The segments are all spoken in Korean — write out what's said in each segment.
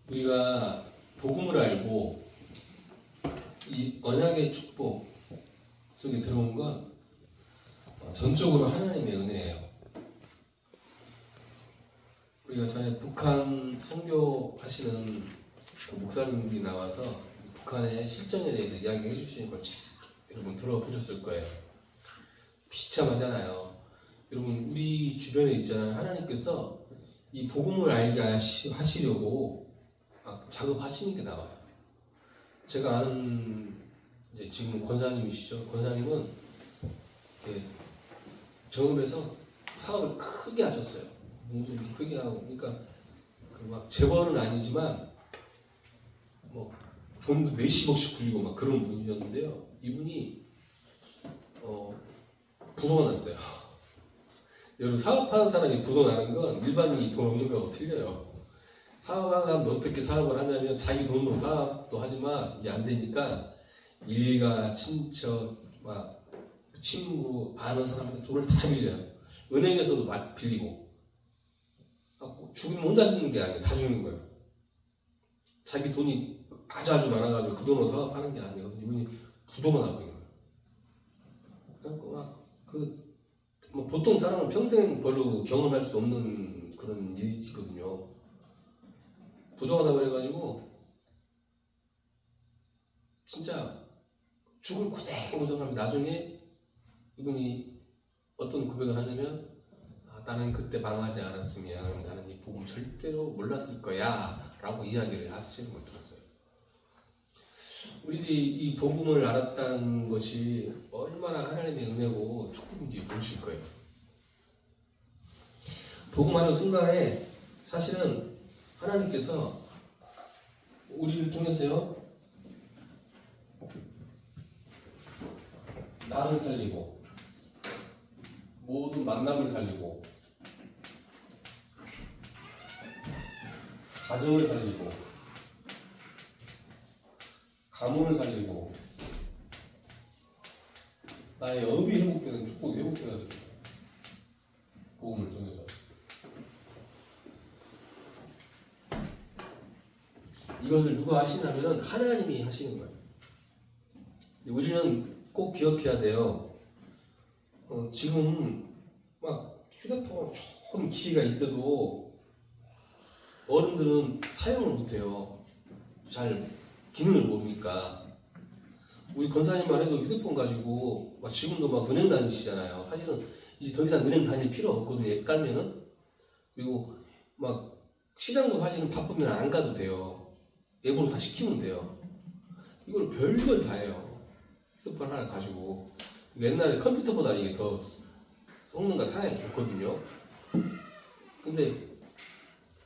우리가 복음을 알고 이 언약의 축복 속에 들어온 건 전적으로 하나님의 은혜예요. 우리가 전에 북한 선교하시는 그 목사님들이 나와서 북한의 실정에 대해서 이야기해 주시는 걸 잘 여러분 들어보셨을 거예요. 비참하잖아요. 여러분 우리 주변에 있잖아요. 하나님께서 이 복음을 알게 하시려고 작업하시는 게 나와요. 제가 아는 이제 지금 권사님이시죠. 권사님은 이렇게 정읍에서 사업을 크게 하셨어요. 좀 크게 하고, 그러니까 막 재벌은 아니지만 뭐 돈도 몇십억씩 굴리고 막 그런 분이었는데요. 이분이 부도가 났어요. 여러분 사업하는 사람이 부도 나는 건 일반인이 돈 없는 거하고 틀려요. 사업하는 사람도 어떻게 사업을 하냐면 자기 돈으로 사업도 하지만 이게 안 되니까 일가, 친척, 막 친구, 아는 사람한테 돈을 다 빌려요. 은행에서도 빌리고 죽으면 혼자 죽는 게 아니에요. 다 죽는 거예요. 자기 돈이 아주 많아가지고 그 돈으로 사업하는 게 아니에요. 이분이 부도가 나버린 거예요. 그래서 뭐 보통 사람은 평생 별로 경험할 수 없는 그런 일이거든요. 부도가 나버려가지고 진짜 죽을 고생하면 나중에 이분이 어떤 고백을 하냐면 나는 그때 망하지 않았으면 나는 이 복음 절대로 몰랐을 거야 라고 이야기를 하시는 걸 들었어요. 우리들이 이 복음을 알았다는 것이 얼마나 하나님의 은혜고 축복인지 모르실 거예요. 복음하는 순간에 사실은 하나님께서 우리를 통해서요 나를 살리고 모든 만남을 살리고 가정을 살리고 가문을 살리고 나의 업이 회복되는 축복이 회복되는 복음을 통해서 이것을 누가 하시냐면 하나님이 하시는 거예요. 우리는 꼭 기억해야 돼요. 지금 막 휴대폰 좋은 기기가 있어도 어른들은 사용을 못해요. 잘 기능을 모르니까. 우리 권사님만 해도 휴대폰 가지고 막 지금도 막 은행 다니시잖아요. 사실은 이제 더 이상 은행 다닐 필요 없거든요. 앱 깔면은. 그리고 막 시장도 사실은 바쁘면 안 가도 돼요. 앱으로 다 시키면 돼요. 이걸 별걸 다 해요. 휴대폰 하나 가지고. 옛날에 컴퓨터보다 이게 더 성능과 사양이 좋거든요. 근데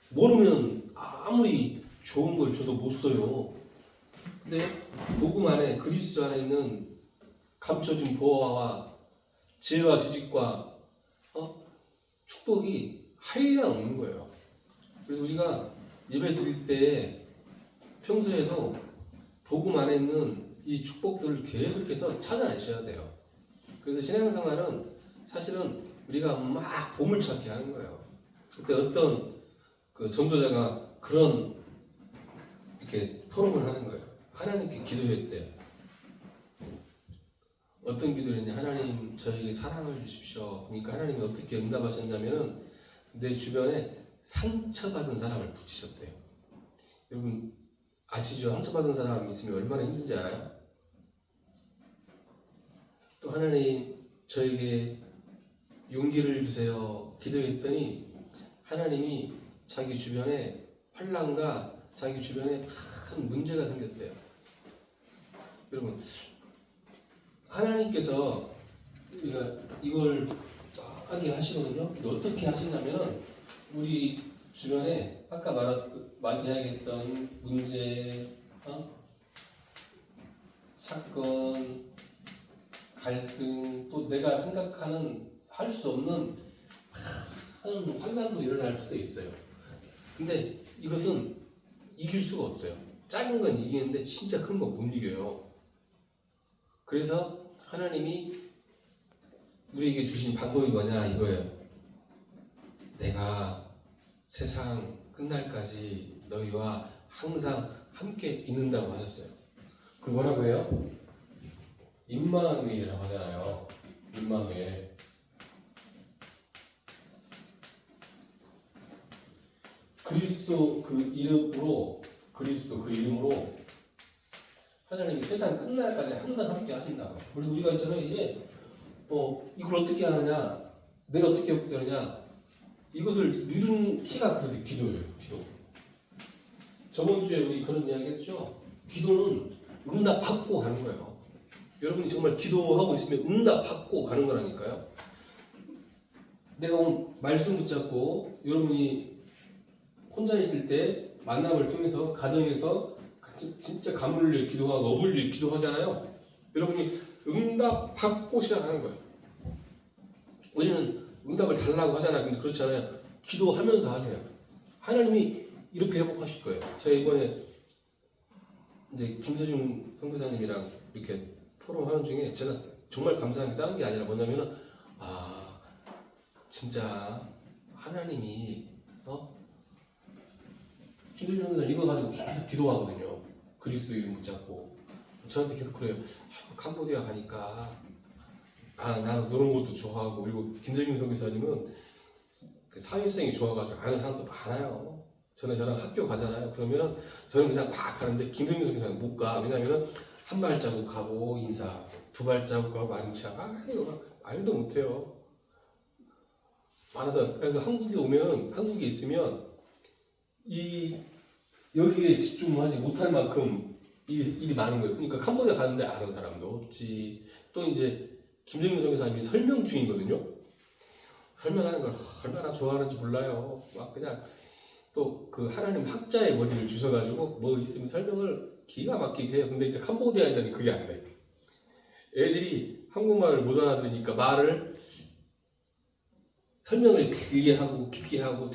모르면 아무리 좋은 걸 줘도 못 써요. 근데 복음 안에 그리스도 안에 있는 감춰진 보화와 지혜와 지식과 축복이 한량 없는 거예요. 그래서 우리가 예배 드릴 때 평소에도 복음 안에 있는 이 축복들을 계속해서 찾아내셔야 돼요. 그래서 신앙생활은 사실은 우리가 막 보물찾기 하는 거예요. 그때 어떤 그 전도자가 그런 이렇게 포럼을 하는 거예요. 하나님께 기도했대요. 어떤 기도를 했냐? 하나님 저에게 사랑을 주십시오. 그러니까 하나님이 어떻게 응답하셨냐면 내 주변에 상처받은 사람을 붙이셨대요. 여러분 아시죠? 상처받은 사람 있으면 얼마나 힘든지 알아요? 또 하나님 저에게 용기를 주세요. 기도했더니 하나님이 자기 주변에 환난과 자기 주변에 큰 문제가 생겼대요. 여러분 하나님께서 이걸 하게 하시거든요. 어떻게 하시냐면 우리 주변에 아까 많이 이야기했던 문제, 사건, 갈등, 또 내가 생각하는 할 수 없는 큰 환난도 일어날 수도 있어요. 근데 이것은 이길 수가 없어요. 작은 건 이기는데 진짜 큰 건 못 이겨요. 그래서 하나님이 우리에게 주신 방법이 뭐냐 이거예요. 내가 세상 끝날까지 너희와 항상 함께 있는다고 하셨어요. 그 뭐라고 해요? 임마누엘이라고 하잖아요. 임마누엘. 그리스도 그 이름으로 하나님이 세상 끝날까지 항상 함께 하신다고. 우리가 있잖아요. 이제 이걸 어떻게 하느냐, 내가 어떻게 회복되느냐, 이것을 누른 키가 그래도 기도예요. 기도. 저번 주에 우리 그런 이야기 했죠. 기도는 응답 받고 가는 거예요. 여러분이 정말 기도하고 있으면 응답 받고 가는 거라니까요. 내가 오늘 말씀 붙잡고 여러분이 혼자 있을 때 만남을 통해서 가정에서 진짜 가물리 기도하고 어불리 기도하잖아요. 여러분이 응답 받고 시작하는 거예요. 우리는 응답을 달라고 하잖아요. 근데 그렇잖아요. 기도하면서 하세요. 하나님이 이렇게 회복하실 거예요. 제가 이번에 이제 김세중 선교사님이랑 이렇게 포럼하는 중에 제가 정말 감사한 게 다른 게 아니라 뭐냐면은 진짜 하나님이 김세중 선교사님 이거 가지고 계속 기도하거든요. 그리스도 이름 붙잡고 저한테 계속 그래요. 캄보디아 가니까 나는 노는 것도 좋아하고, 그리고 김세중 선교사님은 그 사회성이 좋아가지고 아는 사람도 많아요. 저랑 학교 가잖아요. 그러면 저는 그냥 막 가는데 김세중 선교사님 못 가. 왜냐면은 한 발자국 가고 인사, 두 발자국 가고 안차. 이거 말도 못해요. 많아서. 그래서 한국에 있으면 여기에 집중하지 못할 만큼 일이 많은 거예요. 그러니까 캄보디아 가는데 아는 사람도 없지. 또 이제 김정민 선교사님이 설명 중이거든요. 설명하는 걸 얼마나 좋아하는지 몰라요. 막 그냥 또 그 하나님 학자의 머리를 주셔가지고 뭐 있으면 설명을 기가 막히게 해요. 근데 이제 캄보디아 애들은 그게 안 돼. 애들이 한국말을 못 알아들으니까 설명을 길게 하고 깊게 하고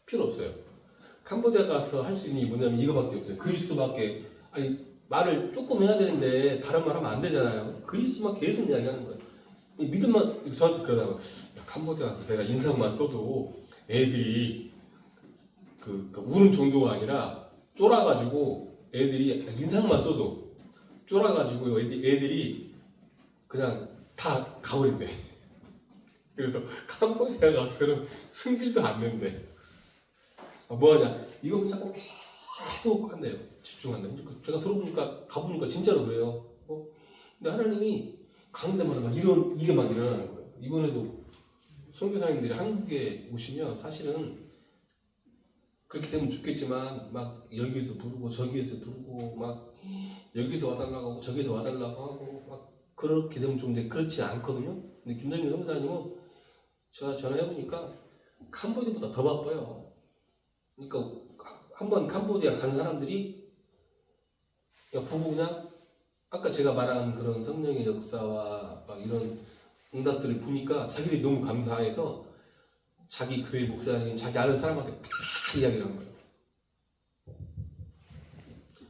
필요 없어요. 캄보디아 가서 할 수 있는 게 뭐냐면 이거밖에 없어요. 그리스도밖에. 말을 조금 해야 되는데 다른 말 하면 안 되잖아요. 그리스도만 계속 이야기하는 거예요. 믿음만. 저한테 그러다가 캄보디아 가서 내가 인상만 써도 애들이 우는 정도가 아니라 쫄아가지고 애들이 인상만 써도 쫄아가지고 애들이 그냥 다 가버린대. 그래서 캄보디아 가서는 숨길도 않는데 뭐하냐, 이거 붙잡고 계속 한대요. 집중한다. 제가 들어보니까 가보니까 진짜로 그래요. 근데 하나님이 가는 데마다 이게 막 일어나는 거예요. 이번에도 선교사님들이 한국에 오시면 사실은 그렇게 되면 좋겠지만 막 여기에서 부르고 저기에서 부르고 막 여기서 와달라고 하고 저기서 와달라고 하고 막 그렇게 되면 좋은데 그렇지 않거든요. 근데 김정민 선교사님은 제가 전화해보니까 캄보디아보다 더 바빠요. 그러니까 한번 캄보디아 간 사람들이 그냥 보고 그냥 아까 제가 말한 그런 성령의 역사와 막 이런 응답들을 보니까 자기들이 너무 감사해서 자기 교회 목사님, 자기 아는 사람한테 다 이야기를 한 거예요.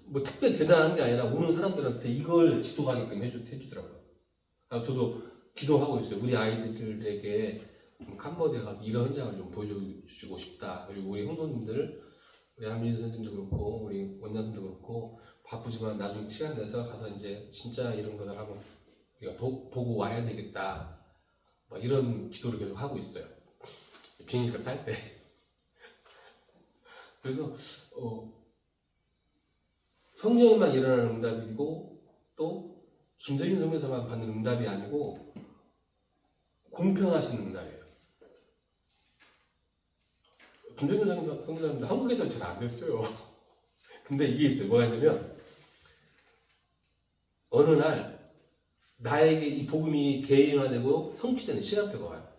뭐 특별히 대단한 게 아니라 오는 사람들한테 이걸 지속하게끔 해주더라고요. 저도 기도하고 있어요. 우리 아이들에게 캄보디아 가서 이런 현장을 좀 보여주고 싶다. 그리고 우리 형도님들, 우리 한민수 선생님도 그렇고 우리 원장님도 그렇고 바쁘지만 나중에 시간 내서 가서 이제 진짜 이런 거를 한번 우리가 보고 와야 되겠다. 막 이런 기도를 계속 하고 있어요. 비행기가 탈 때. 그래서 성령에만 일어나는 응답이고 또 김세균 선교사만 받는 응답이 아니고 공평하신 응답이에요. 김세균 선교사님도 한국에서 잘 안 됐어요. 근데 이게 있어요. 뭐가 있냐면 어느 날 나에게 이 복음이 개인화되고 성취되는 시간표가 와요.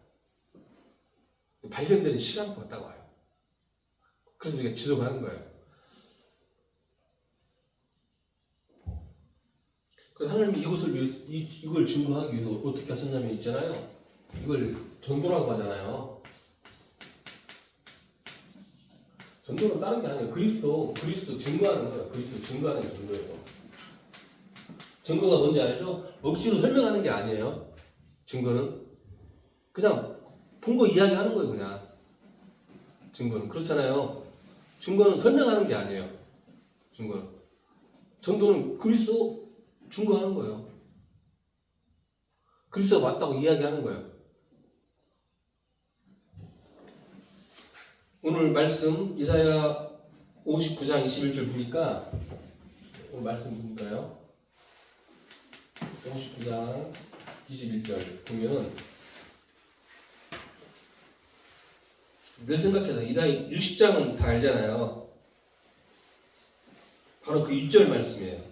발견되는 시간표가 딱 와요. 그래서 우리가 지속하는 거예요. 그래서 하나님이 이걸 증거하기 위해서 어떻게 하셨냐면 있잖아요. 이걸 전도라고 하잖아요. 전도는 다른 게 아니에요. 그리스도 증거하는 거예요. 그리스도 증거하는 게 전도예요. 증거가 뭔지 알죠? 억지로 설명하는 게 아니에요. 증거는 그냥 본 거 이야기하는 거예요. 그냥 증거는 그렇잖아요. 증거는 설명하는 게 아니에요. 증거는. 전도는 그리스도 증거하는 거예요. 그리스도가 맞다고 이야기하는 거예요. 오늘 말씀 이사야 59장 21절 보니까 오늘 말씀 보니까요. 59장 21절 보면은 늘 생각해서 이사야 60장은 다 알잖아요. 바로 그 6절 말씀이에요.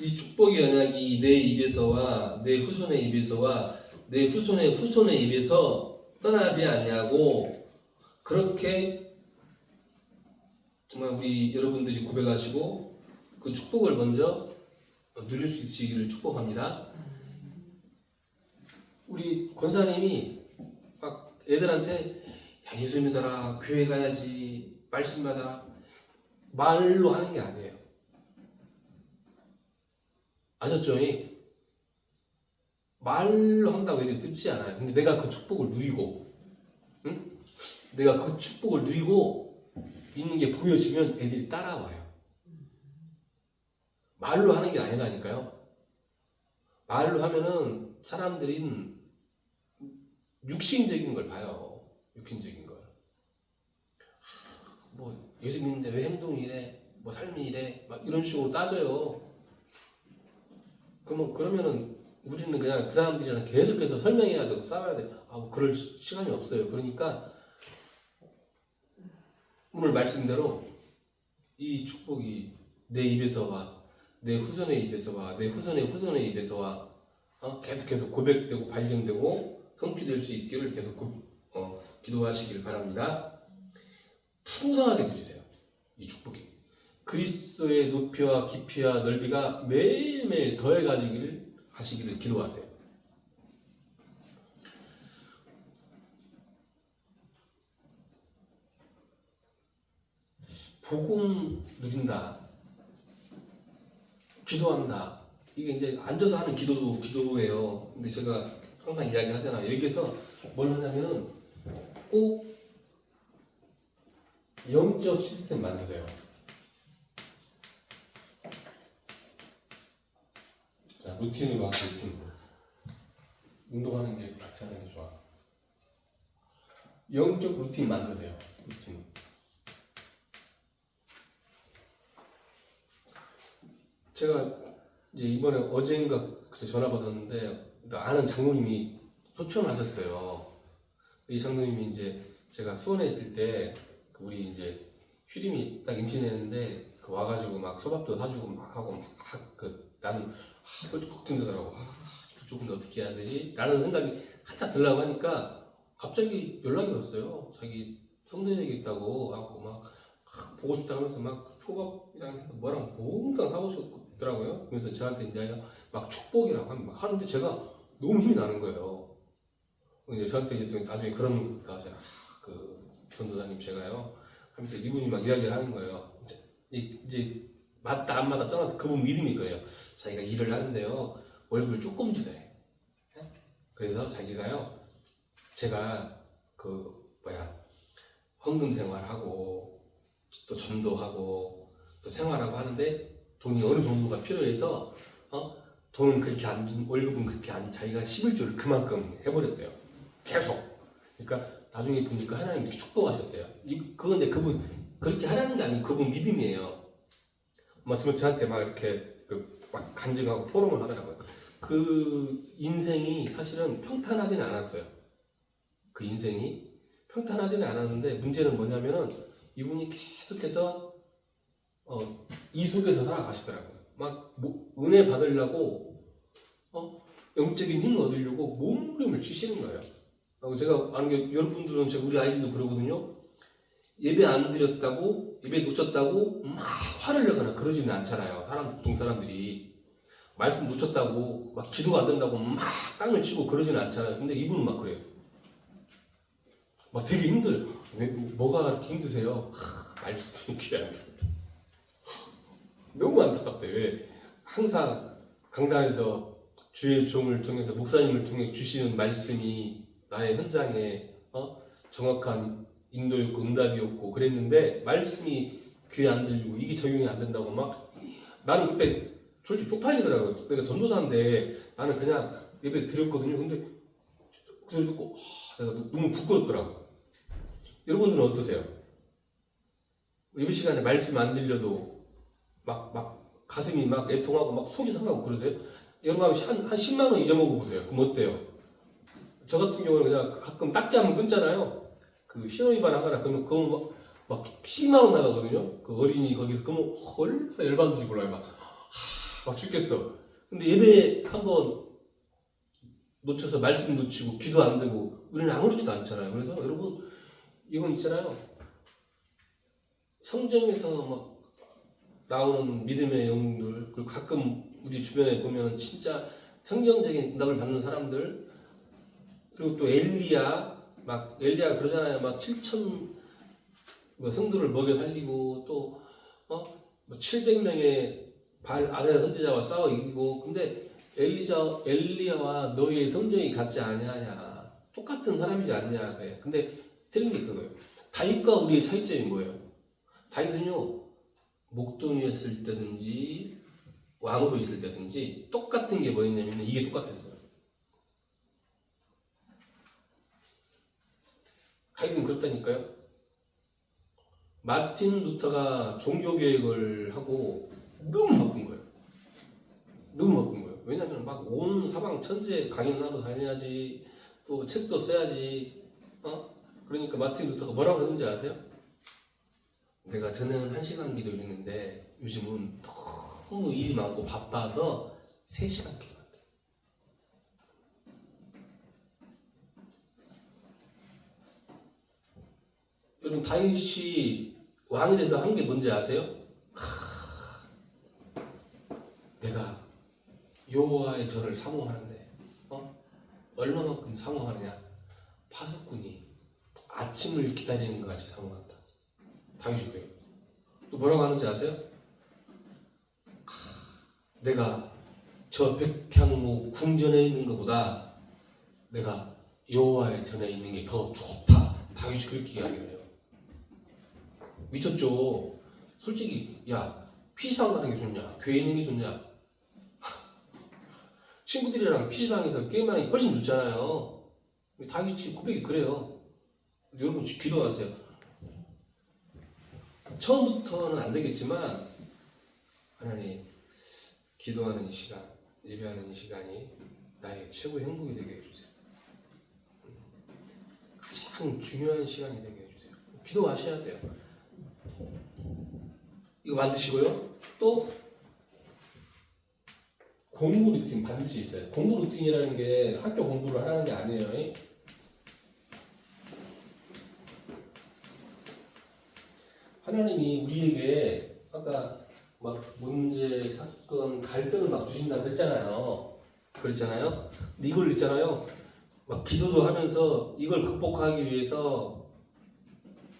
이 축복의 언약이 내 입에서와 내 후손의 입에서와 내 후손의 후손의 입에서 떠나지 아니하고 그렇게 정말 우리 여러분들이 고백하시고 그 축복을 먼저 누릴 수 있으시기를 축복합니다. 우리 권사님이 막 애들한테 야 예수 믿어라 교회 가야지 말씀 받아라 말로 하는 게 아니에요. 아셨죠? 말로 한다고 애들이 듣지 않아요. 근데 내가 그 축복을 누리고 응? 내가 그 축복을 누리고 있는 게 보여지면 애들이 따라와요. 말로 하는 게 아니라니까요. 말로 하면은 사람들은 육신적인 걸 봐요. 육신적인 걸. 뭐 예수 믿는데 왜 행동이 이래? 뭐 삶이 이래? 막 이런 식으로 따져요. 그러면은 우리는 그냥 그 사람들이랑 계속해서 설명해야 되고 싸워야 돼. 뭐 그럴 시간이 없어요. 그러니까 오늘 말씀대로 이 축복이 내 입에서와 내 후손의 입에서와 내 후손의 후손의 입에서와 계속해서 고백되고 발견되고 성취될 수 있기를 계속 기도하시길 바랍니다. 풍성하게 누리세요. 이 축복이 그리스도의 높이와 깊이와 넓이가 매일매일 더해가지기를 하시기를 기도하세요. 복음 누린다. 기도한다. 이게 이제 앉아서 하는 기도도 기도예요. 근데 제가 항상 이야기하잖아요. 여기서 뭘 하냐면은 꼭 영적 시스템 만드세요. 자, 루틴으로 하고 루틴. 운동하는 게 같이 하는 게 좋아. 영적 루틴 만드세요. 루틴. 제가 이제 이번에 어제인가 전화 받았는데 아는 장로님이 소천하셨어요. 이 장로님이 이제 제가 수원에 있을 때 우리 이제 휴림이 딱 임신했는데 와가지고 막 소밥도 사주고 막 하고 나는 걱정되더라고. 조금 더 어떻게 해야 되지? 라는 생각이 한참 들라고 하니까 갑자기 연락이 왔어요. 자기 성대에 있다고 하고 막 보고 싶다 하면서 막 초밥이랑 뭐랑 몽땅 사고 싶더라고요. 그래서 저한테 이제 막 축복이라고 막 하는데 제가 너무 힘이 나는 거예요. 이제 저한테 이제 나중에 그런 그 전도사님 제가요 하면서 이분이 막 이야기를 하는 거예요. 이제 맞다 안 맞다 떠나서 그분 믿음이 거예요. 자기가 일을 하는데요 월급을 조금 주더래. 그래서 자기가요 제가 헌금 생활하고 또 전도하고 또 생활하고 하는데 돈이 어느 정도가 필요해서 돈은 그렇게 안 준, 월급은 그렇게 안, 자기가 11조를 그만큼 해버렸대요. 계속. 그러니까 나중에 보니까 하나님 이렇게 축복하셨대요. 그건데 그분 그렇게 하라는 게 아니고 그분 믿음이에요. 지금 저한테 막 이렇게 막 간증하고 포럼을 하더라고요. 그 인생이 사실은 평탄하지는 않았어요. 그 인생이 평탄하지는 않았는데 문제는 뭐냐면은 이분이 계속해서 이 속에서 살아가시더라고요. 은혜 받으려고 영적인 힘을 얻으려고 몸부림을 치시는 거예요. 제가 아는 게 여러분들은 우리 아이들도 그러거든요. 예배 안 드렸다고 예배 놓쳤다고 막 화를 내거나 그러지는 않잖아요. 보통 사람들이 말씀 놓쳤다고 막 기도가 안 된다고 막 땅을 치고 그러지는 않잖아요. 근데 이분은 막 그래요. 막 되게 힘들어요. 뭐가 그렇게 힘드세요? 말씀이 귀한 너무 안타깝대요. 왜 항상 강단에서 주의 종을 통해서 목사님을 통해 주시는 말씀이 나의 현장에 정확한 인도였고 응답이었고 그랬는데 말씀이 귀에 안 들리고 이게 적용이 안 된다고 막 나는 그때 솔직히 쪽팔리더라고요. 내가 전도사인데 나는 그냥 예배 드렸거든요. 근데 그 소리 듣고 내가 너무 부끄럽더라고. 여러분들은 어떠세요? 예배 시간에 말씀 안 들려도 막 가슴이 막 애통하고 막 속이 상하고 그러세요? 여러분 한 10만 원 잊어먹어 보세요. 그럼 어때요? 저 같은 경우는 그냥 가끔 딱지 한번 끊잖아요. 그 신호위반 하거나 그러면 그거 막 10만 원 나가거든요. 그 어린이 거기서 그러면 얼마나 열받는지 몰라요. 막 죽겠어. 근데 예배 한번 놓쳐서 말씀 놓치고 기도 안 되고 우리는 아무렇지도 않잖아요. 그래서 여러분 이건 있잖아요. 성경에서 막 나오는 믿음의 영웅들 그리고 가끔 우리 주변에 보면 진짜 성경적인 응답을 받는 사람들 그리고 또 엘리야 그러잖아요. 막 7천 성도를 먹여 살리고 또 700명의 아세라 선지자와 싸워 이기고 근데 엘리야와 너희의 성정이 같지 아니하냐 똑같은 사람이지 않냐 그래. 근데 틀린 게 그거예요. 다윗과 우리의 차이점이 뭐예요? 다윗은요 목동이었을 때든지 왕으로 있을 때든지 똑같은 게 뭐였냐면 이게 똑같았어요. 다윗은 그렇다니까요. 마틴 루터가 종교개혁을 하고 너무 바쁜 거예요. 너무 바쁜 거예요. 왜냐하면 막 온 사방 천지에 강연하러 다녀야지 또 책도 써야지 그러니까 마틴 루터가 뭐라고 했는지 아세요? 내가 전에는 1시간 기도했는데 요즘은 너무 일이 많고 바빠서 3시간 기도한대. 여러분 다윗이 왕이 돼서 한 게 뭔지 아세요? 내가 여호와의 전을 사모하는데 얼마만큼 사모하느냐? 파수꾼이 아침을 기다리는 것 같이 사모한다. 다윗이 그래요. 또 뭐라고 하는지 아세요? 내가 저 백향목 궁전에 있는 것보다 내가 여호와의 전에 있는 게 더 좋다. 다윗이 그렇게 이야기를 해요. 미쳤죠? 솔직히 야 PC방 가는 게 좋냐? 교회 있는 게 좋냐? 친구들이랑 PC방에서 게임하는 게 훨씬 좋잖아요. 다윗이 고백이 그래요. 여러분 기도하세요. 처음부터는 안 되겠지만 하나님 기도하는 이 시간, 예배하는 이 시간이 나의 최고의 행복이 되게 해주세요. 가장 중요한 시간이 되게 해주세요. 기도하셔야 돼요. 이거 만드시고요. 또 공부 루틴 반드시 있어요. 공부 루틴이라는 게 학교 공부를 하는 게 아니에요. 하나님이 우리에게 아까 막 문제, 사건, 갈등을 막 주신다고 했잖아요. 그랬잖아요. 근데 이걸 있잖아요. 막 기도도 하면서 이걸 극복하기 위해서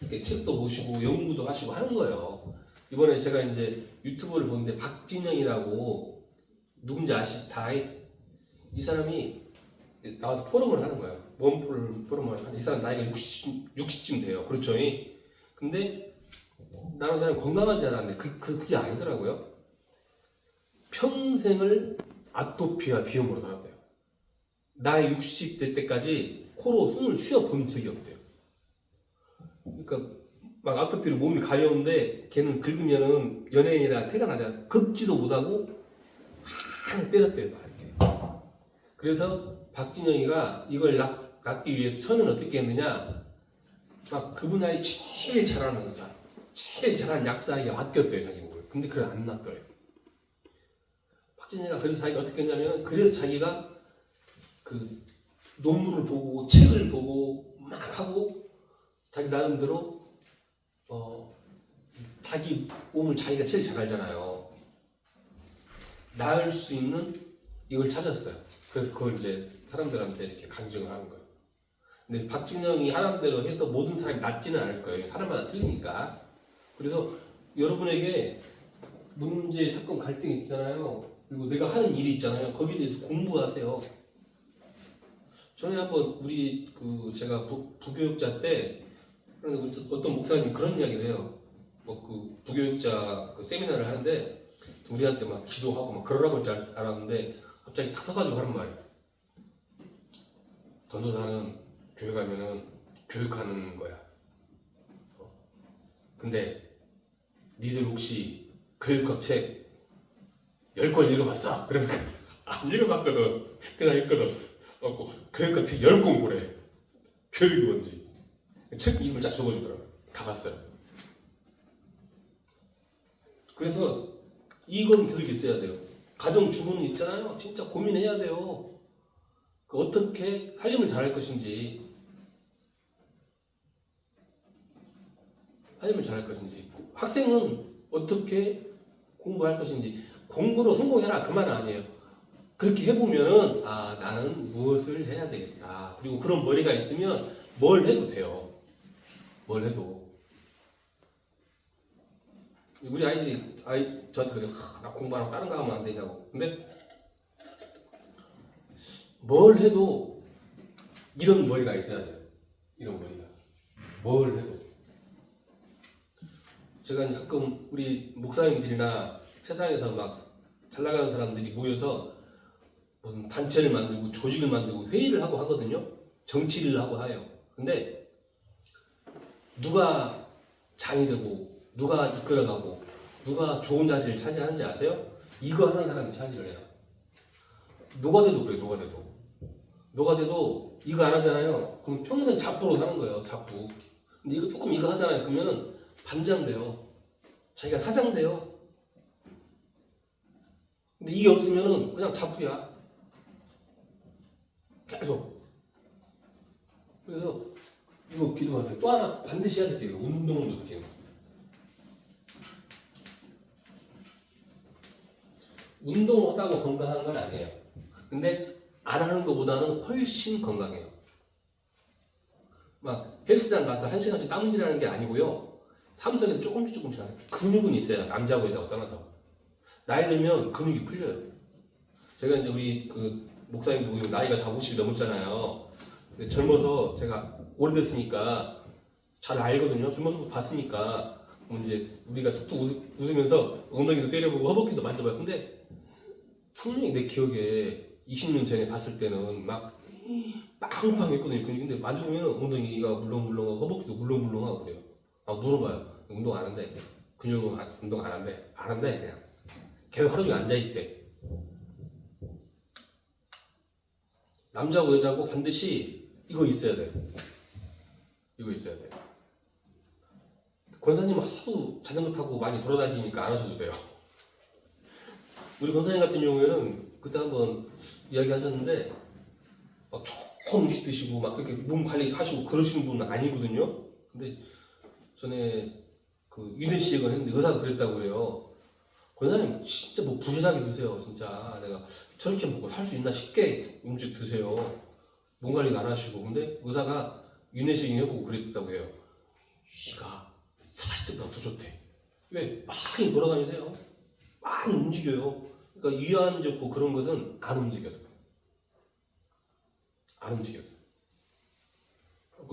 이렇게 책도 보시고 연구도 하시고 하는 거예요. 이번에 제가 이제 유튜브를 보는데 박진영이라고 누군지 다 이 사람이 나와서 포럼을 하는 거예요. 뭔 포럼을 하는 이 사람 나이가 60쯤 돼요. 그렇죠? 근데 나는 그냥 건강한 줄 알았는데 그게 아니더라고요. 평생을 아토피와 비염으로 살았대요. 나이 60대 때까지 코로 숨을 쉬어 본 적이 없대요. 그러니까 막 아토피로 몸이 가려운데 걔는 긁으면은 연예인이라 태가 나자 긁지도 못하고 항상 때렸대요. 이렇게. 그래서 박진영이가 이걸 낫기 위해서 처음에는 어떻게 했느냐, 막 그분 나이 제일 잘하는 의사, 제일 잘하는 약사에게 맡겼대요, 자기 목을. 근데 그걸 안 낫더래요. 박진영이가 그래서 자기가 어떻게 했냐면, 그래서 자기가 그 논문을 보고 책을 보고 막 하고 자기 나름대로 자기 몸을 자기가 제일 잘 알잖아요. 나을 수 있는 이걸 찾았어요. 그래서 그걸 이제 사람들한테 이렇게 강정을 하는 거예요. 근데 박진영이 하라는 대로 해서 모든 사람이 낫지는 않을 거예요. 사람마다 틀리니까. 그래서 여러분에게 문제, 사건, 갈등이 있잖아요. 그리고 내가 하는 일이 있잖아요. 거기에 대해서 공부하세요. 전에 한번 제가 부교육자 때 어떤 목사님이 그런 이야기를 해요. 뭐 그 부교육자 그 세미나를 하는데 우리한테 막 기도하고 막 그러라고 할 줄 알았는데 갑자기 탁 서가지고 하는 말이에요. 전도사는 교회 가면은 교육하는 거야. 근데 니들 혹시 교육학 책 10권 읽어봤어? 그러니까 안 읽어봤거든. 그냥 읽거든. 교육학 책 10권 보래. 교육이 뭔지. 책 이름을 쫙 적어주더라고요. 다 봤어요. 그래서 이건 계속 있어야 돼요. 가정 주부는 있잖아요. 진짜 고민해야 돼요. 그 어떻게 살림을 잘할 것인지, 살림을 잘할 것인지, 학생은 어떻게 공부할 것인지, 공부로 성공해라 그 말은 아니에요. 그렇게 해보면은 아 나는 무엇을 해야 되겠다. 그리고 그런 머리가 있으면 뭘 해도 돼요. 뭘 해도. 우리 아이들이 저한테 그래, 나 공부하라고 다른 거 하면 안 되냐고. 근데 뭘 해도 이런 머리가 있어야 돼요. 이런 머리가. 뭘 해도. 제가 가끔 우리 목사님들이나 세상에서 막 잘 나가는 사람들이 모여서 무슨 단체를 만들고 조직을 만들고 회의를 하고 하거든요. 정치를 하고 해요. 근데 누가 장이 되고 누가 이끌어가고 누가 좋은 자리를 차지하는지 아세요? 이거 하는 사람이 차지를 해요. 노가대도 그래요. 노가대도 이거 안 하잖아요. 그럼 평생 잡부로 사는 거예요. 잡부. 근데 이거 조금 이거 하잖아요. 그러면 반장 돼요. 자기가 사장 돼요. 근데 이게 없으면은 그냥 잡부야. 계속. 그래서 이거 기도하세요. 또 하나 반드시 해야 될 게 있어요. 운동 루틴. 운동하다고 건강한 건 아니에요. 근데 안 하는 것보다는 훨씬 건강해요. 막 헬스장 가서 1시간씩 땀질하는 게 아니고요. 삶속에서 조금씩 하세요. 근육은 있어요. 남자하고 여자하고 떠나서. 나이 들면 근육이 풀려요. 제가 이제 우리 그 목사님도 나이가 다 50이 넘었잖아요. 근데 젊어서 제가 오래됐으니까 잘 알거든요. 젊어서 봤으니까 이제 우리가 툭툭 웃으면서 엉덩이도 때려보고 허벅지도 만져봐요. 근데 분명히 내 기억에 20년 전에 봤을 때는 막 빵빵했거든요. 근데 만져보면 엉덩이가 물렁물렁하고 허벅지도 물렁물렁하고 그래요. 물어봐요. 운동 안 한대. 근육은 운동 안 한대. 안 한대 그냥. 계속 하루 종일 앉아있대. 남자고 여자고 반드시 이거 있어야 돼요. 이거 있어야 돼요. 권사님은 하도 자전거 타고 많이 돌아다니니까 안 하셔도 돼요. 우리 권사님 같은 경우에는 그때 한번 이야기하셨는데 막 좋은 음식 드시고 막 그렇게 몸 관리하시고 그러시는 분은 아니거든요. 근데 전에 그 위대시행을 했는데 의사가 그랬다고 그래요. 권사님 진짜 뭐 부실하게 드세요. 진짜 내가 저렇게 먹고 살 수 있나 쉽게 음식 드세요. 몸 관리가 안 하시고. 근데 의사가 위내시행 해보고 그랬다고 해요. 이가 40대보다 더 좋대. 왜? 많이 돌아다니세요. 많이 움직여요. 그러니까 위안 좋고 그런 것은 안 움직여서. 안 움직여서.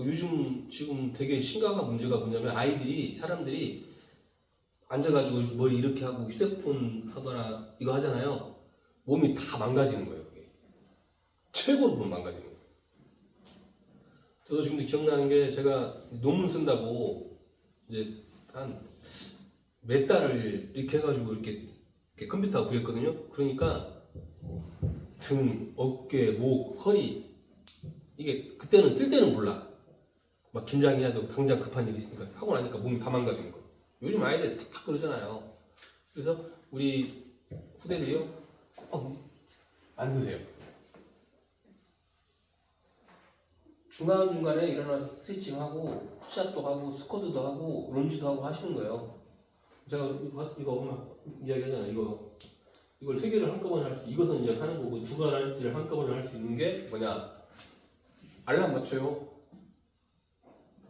요즘 지금 되게 심각한 문제가 뭐냐면 사람들이 앉아가지고 머리 이렇게 하고 휴대폰 하거나 이거 하잖아요. 몸이 다 망가지는 거예요. 그게. 최고로 몸 망가지는 거예요. 저도 지금도 기억나는 게 제가 논문 쓴다고 이제 한 몇 달을 이렇게 해가지고 이렇게 컴퓨터가 구했거든요. 그러니까 등, 어깨, 목, 허리 이게 그때는 쓸 때는 몰라. 막 긴장해야 되고 당장 급한 일이 있으니까 하고 나니까 몸이 다 망가지는 거예요. 요즘 아이들 다 그러잖아요. 그래서 우리 후대들이요 안 드세요. 중간중간에 일어나서 스트레칭하고 푸시업도 하고 스쿼트도 하고 런지도 하고 하시는 거예요. 제가 이거 엄마 이야기하잖아요. 이걸 세 개를 한꺼번에 할 수, 이것은 이제 하는 거고 두 가지를 한꺼번에 할 수 있는 게 뭐냐? 알람 맞춰요.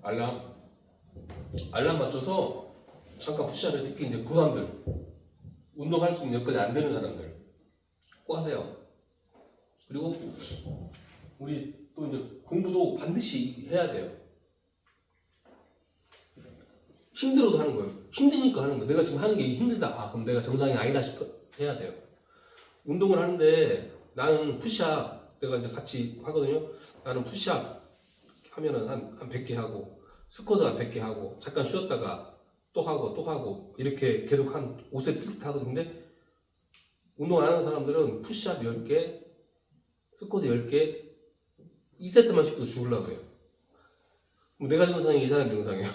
알람 맞춰서 잠깐 푸시업에 특히 이제 고3들 운동할 수 있는 여건이 안 되는 사람들 꼭 하세요. 그리고 우리 또 이제 공부도 반드시 해야 돼요. 힘들어도 하는 거예요. 힘드니까 하는 거예요. 내가 지금 하는 게 힘들다. 아, 그럼 내가 정상이 아니다 싶어 해야 돼요. 운동을 하는데 나는 푸시업 내가 이제 같이 하거든요. 나는 푸시업 하면은 한 100개 하고 스쿼트 한 100개 하고 잠깐 쉬었다가 또 하고 이렇게 계속 한 5세트 1세트 하거든요. 근데 운동 안 하는 사람들은 푸시업 10개 스쿼트 10개 2세트만 시켜도 죽으려고 해요. 내가 정상이 이 사람이 정상이에요.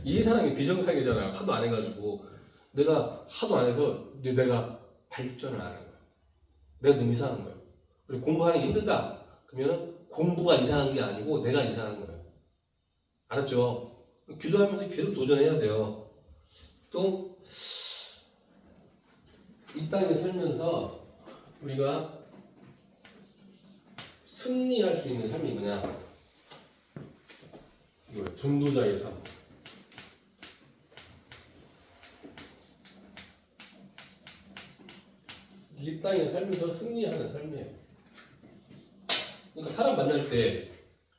이 사람이 비정상이잖아요. 하도 안 해가지고 내가 하도 안 해서 내가 발전을 안 하는 거예요. 내가 너무 이상한 거예요. 그리고 공부하는 게 힘들다 그러면은 공부가 이상한 게 아니고 내가 이상한 거예요. 알았죠? 기도하면서 계속 도전해야 돼요. 또 이 땅에 살면서 우리가 승리할 수 있는 삶이 뭐냐? 이거예요. 전도자의 삶. 이 땅에 살면서 승리하는 삶이에요. 그러니까 사람 만날 때,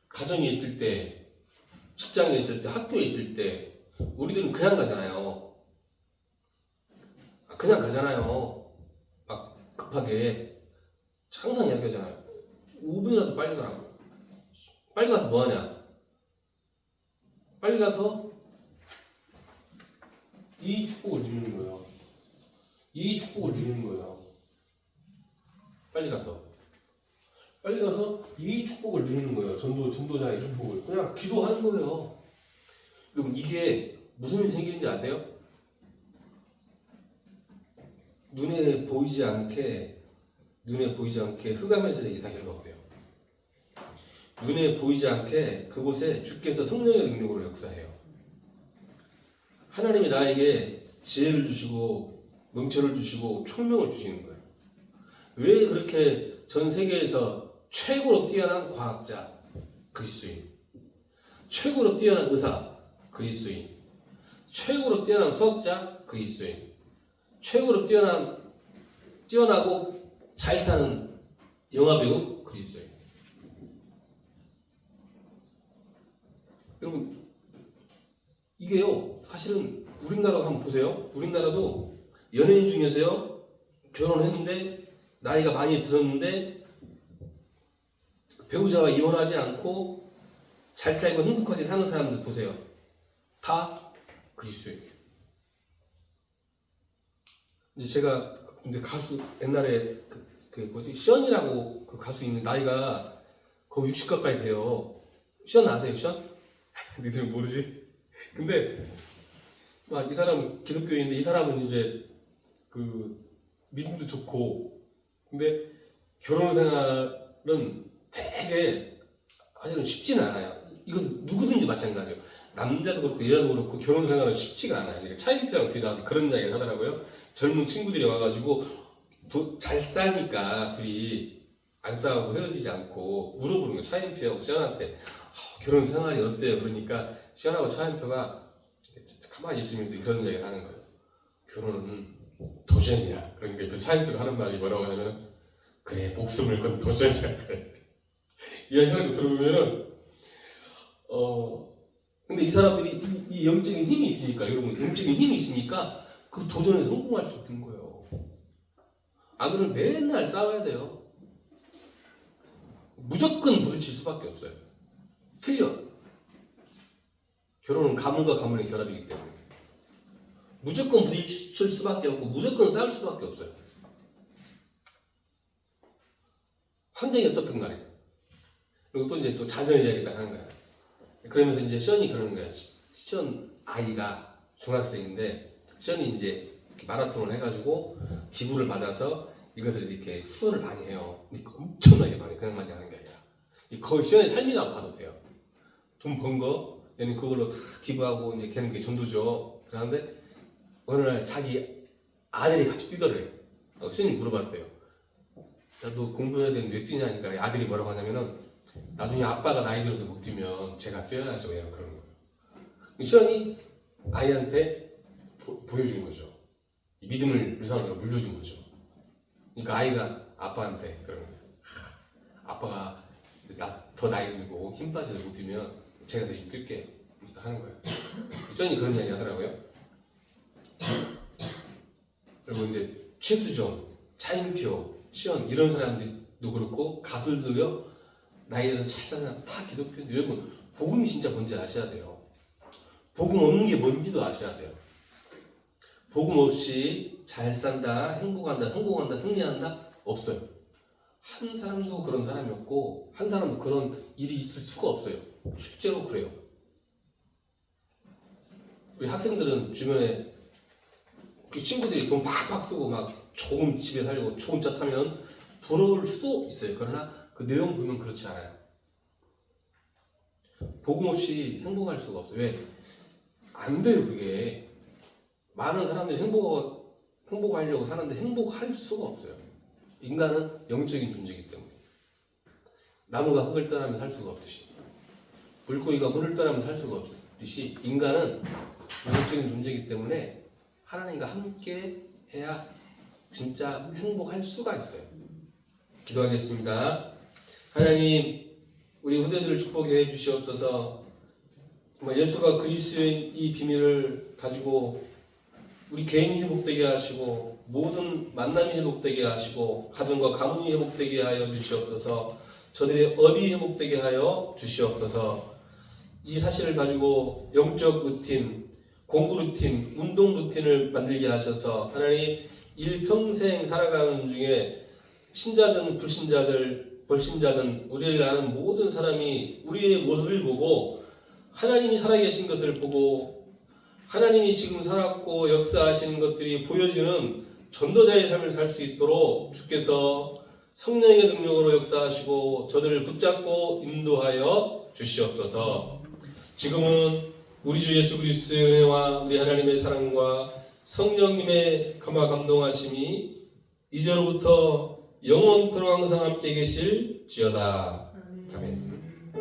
가정에 있을 때, 직장에 있을 때, 학교에 있을 때, 우리들은 그냥 가잖아요. 그냥 가잖아요. 막 급하게. 항상 이야기하잖아요. 5분이라도 빨리 가라고. 빨리 가서 뭐 하냐? 빨리 가서 이 축복을 누리는 거예요. 이 축복을 누리는 거예요. 빨리 가서 이 축복을 누리는 거예요. 전도자의 축복을. 그냥 기도하는 거예요. 여러분, 이게 무슨 일이 생기는지 아세요? 눈에 보이지 않게 흑암에서 이게 다 결과돼요. 눈에 보이지 않게 그곳에 주께서 성령의 능력으로 역사해요. 하나님이 나에게 지혜를 주시고 명철을 주시고 총명을 주시는 거예요. 왜 그렇게 전 세계에서 최고로 뛰어난 과학자 그리스도인, 최고로 뛰어난 의사 그리스도인, 최고로 뛰어난 수학자 그리스도인, 최고로 뛰어나고 잘 사는 영화배우 그리스도인. 여러분, 이게요, 사실은 우리나라 한번 보세요. 우리나라도 연예인 중에서요, 결혼했는데 나이가 많이 들었는데 배우자와 이혼하지 않고 잘 살고 행복하게 사는 사람들 보세요. 다 그리스도인이에요. 이제 제가 근데 가수 옛날에 그 뭐지 션이라고 그 가수 있는 나이가 거의 60 가까이 돼요. 션 아세요, 션? 니들 모르지? 근데 막 이 사람 기독교인인데 이 사람은 이제 그 믿음도 좋고 근데 결혼 생활은 되게 사실은 쉽지는 않아요. 이건 누구든지 마찬가지예요. 남자도 그렇고 여자도 그렇고 결혼 생활은 쉽지가 않아요. 차인표랑 둘이 나한테 그런 이야기를 하더라고요. 젊은 친구들이 와가지고 잘 싸니까 둘이 안 싸우고 헤어지지 않고 물어보는 거예요. 차인표하고 시연한테 결혼 생활이 어때요? 그러니까 시연하고 차인표가 가만히 있으면서 이런 이야기를 하는 거예요. 결혼은 도전이야. 그러니까 그 차인표가 하는 말이 뭐라고 하냐면 그래 목숨을 건 도전이야. 그래. 이야기 하는 거 들어보면은 근데 이 사람들이 이 영적인 힘이 있으니까 여러분 영적인 힘이 있으니까 그 도전에 성공할 수 있는 거예요. 아들은 맨날 싸워야 돼요. 무조건 부딪힐 수밖에 없어요. 틀려. 결혼은 가문과 가문의 결합이기 때문에 무조건 부딪힐 수밖에 없고 무조건 싸울 수밖에 없어요. 환경이 어떻든 간에. 그리고 또 이제 또 자녀 이야기 딱 하는 거야. 그러면서 이제 시언이 그러는 거야. 시언 아이가 중학생인데 시언이 이제 마라톤을 해가지고 기부를 받아서 이것을 이렇게 수혈을 많이 해요. 그러니까 엄청나게 많이 그냥 많이 하는 게 아니라 거의 시언의 삶이라고 봐도 돼요. 돈 번 거 얘는 그걸로 다 기부하고 이제 걔는 게 전도죠. 그러는데 어느 날 자기 아들이 같이 뛰더래. 시언이 물어봤대요. 나도 공부해야 되는데 왜 뛰냐니까 아들이 뭐라고 하냐면은 나중에 아빠가 나이 들어서 못 뛰면 제가 뛰어야죠. 그냥 그런 거예요. 시연이 아이한테 보여준 거죠. 믿음을 유산으로 물려준 거죠. 그러니까 아이가 아빠한테 그런 거예요. 아빠가 더 나이 들고 힘 빠져서 못 뛰면 제가 대신 뛸게. 하는 거예요. 전이 그런 이야기 하더라고요. 그리고 이제 최수종, 차인표, 시원 이런 사람들도 그렇고 가수들도요. 나이에서 잘 사는 사람 다 기독교인들. 여러분 복음이 진짜 뭔지 아셔야 돼요. 복음 없는 게 뭔지도 아셔야 돼요. 복음 없이 잘 산다, 행복한다, 성공한다, 승리한다 없어요. 한 사람도 그런 사람이 없고 한 사람도 그런 일이 있을 수가 없어요. 실제로 그래요. 우리 학생들은 주변에 친구들이 돈 팍팍 쓰고 막 좋은 집에 살고 좋은 차 타면 부러울 수도 있어요. 그러나 그 내용 보면 그렇지 않아요. 복음 없이 행복할 수가 없어요. 왜? 안 돼요, 그게. 많은 사람들이 행복하려고 사는데 행복할 수가 없어요. 인간은 영적인 존재이기 때문에. 나무가 흙을 떠나면 살 수가 없듯이, 물고기가 물을 떠나면 살 수가 없듯이 인간은 영적인 존재이기 때문에 하나님과 함께 해야 진짜 행복할 수가 있어요. 기도하겠습니다. 하나님, 우리 후대들을 축복해 주시옵소서. 정말 예수가 그리스도인 이 비밀을 가지고 우리 개인이 회복되게 하시고 모든 만남이 회복되게 하시고 가정과 가문이 회복되게 하여 주시옵소서. 저들의 업이 회복되게 하여 주시옵소서. 이 사실을 가지고 영적 루틴, 공부 루틴, 운동 루틴을 만들게 하셔서 하나님 일평생 살아가는 중에 신자든 불신자든 우리를 아는 모든 사람이 우리의 모습을 보고 하나님이 살아계신 것을 보고 하나님이 지금 살았고 역사하시는 것들이 보여지는 전도자의 삶을 살 수 있도록 주께서 성령의 능력으로 역사하시고 저들을 붙잡고 인도하여 주시옵소서. 지금은 우리 주 예수 그리스도의 은혜와 우리 하나님의 사랑과 성령님의 감화감동하심이 이제로부터 영원토록 항상 함께 계실지어다. 아멘.